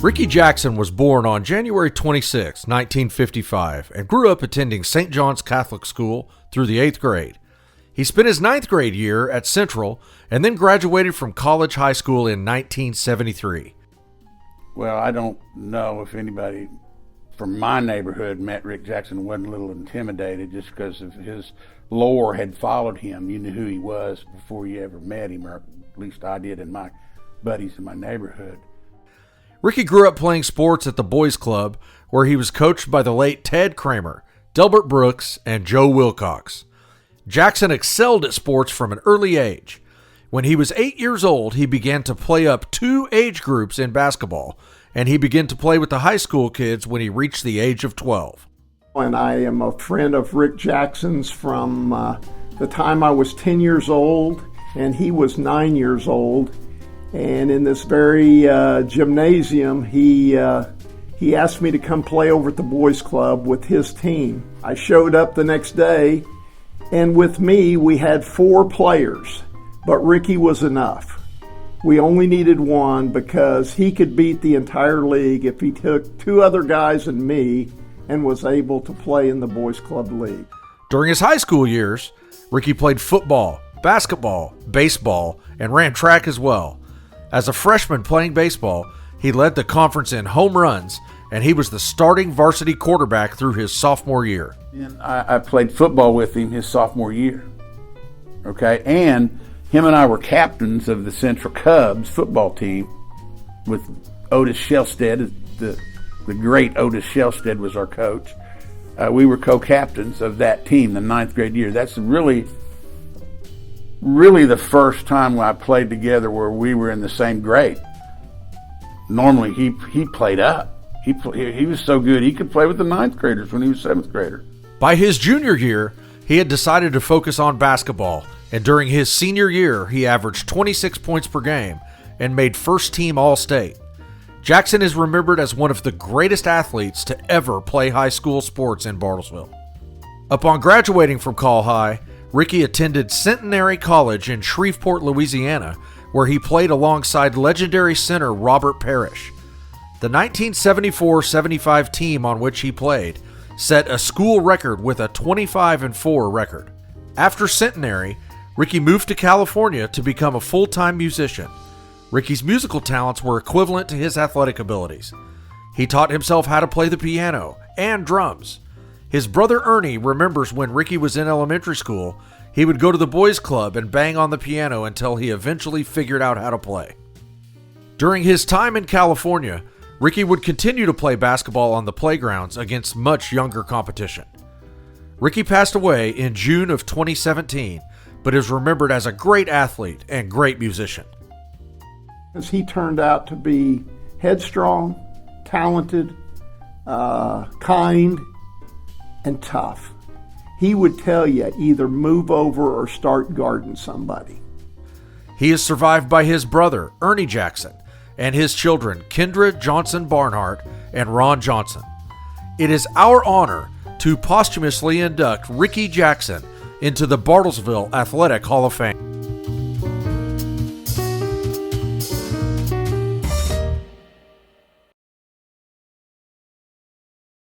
Ricky Jackson was born on January 26, 1955, and grew up attending St. John's Catholic School through the 8th grade. He spent his 9th grade year at Central and then graduated from College High School in 1973. Well, I don't know if anybody from my neighborhood met Rick Jackson and wasn't a little intimidated just because of his lore had followed him. You knew who he was before you ever met him, or at least I did and my buddies in my neighborhood. Ricky grew up playing sports at the Boys Club, where he was coached by the late Ted Kramer, Delbert Brooks, and Joe Wilcox. Jackson excelled at sports from an early age. When he was 8 years old, he began to play up 2 age groups in basketball, and he began to play with the high school kids when he reached the age of 12. And I am a friend of Rick Jackson's from the time I was 10 years old, and he was 9 years old. And in this very gymnasium, he asked me to come play over at the Boys Club with his team. I showed up the next day, and with me, we had 4 players, but Ricky was enough. We only needed one because he could beat the entire league if he took 2 other guys and me and was able to play in the Boys Club League. During his high school years, Ricky played football, basketball, baseball, and ran track as well. As a freshman playing baseball, he led the conference in home runs, and he was the starting varsity quarterback through his sophomore year. And I played football with him his sophomore year. Okay, and him and I were captains of the Central Cubs football team with Otis Shellstead. The great Otis Shellstead was our coach. We were co-captains of that team the 9th grade year. That's really the first time I played together where we were in the same grade. Normally he played up. He was so good he could play with the 9th graders when he was 7th grader. By his junior year, he had decided to focus on basketball, and during his senior year, he averaged 26 points per game and made first team All-State. Jackson is remembered as one of the greatest athletes to ever play high school sports in Bartlesville. Upon graduating from Call High, Ricky attended Centenary College in Shreveport, Louisiana, where he played alongside legendary center Robert Parrish. The 1974-75 team on which he played set a school record with a 25-4 record. After Centenary, Ricky moved to California to become a full-time musician. Ricky's musical talents were equivalent to his athletic abilities. He taught himself how to play the piano and drums. His brother Ernie remembers when Ricky was in elementary school, he would go to the boys' club and bang on the piano until he eventually figured out how to play. During his time in California, Ricky would continue to play basketball on the playgrounds against much younger competition. Ricky passed away in June of 2017, but is remembered as a great athlete and great musician. As he turned out to be headstrong, talented, kind, and tough. He would tell you either move over or start guarding somebody. He is survived by his brother, Ernie Jackson, and his children, Kendra Johnson Barnhart and Ron Johnson. It is our honor to posthumously induct Ricky Jackson into the Bartlesville Athletic Hall of Fame.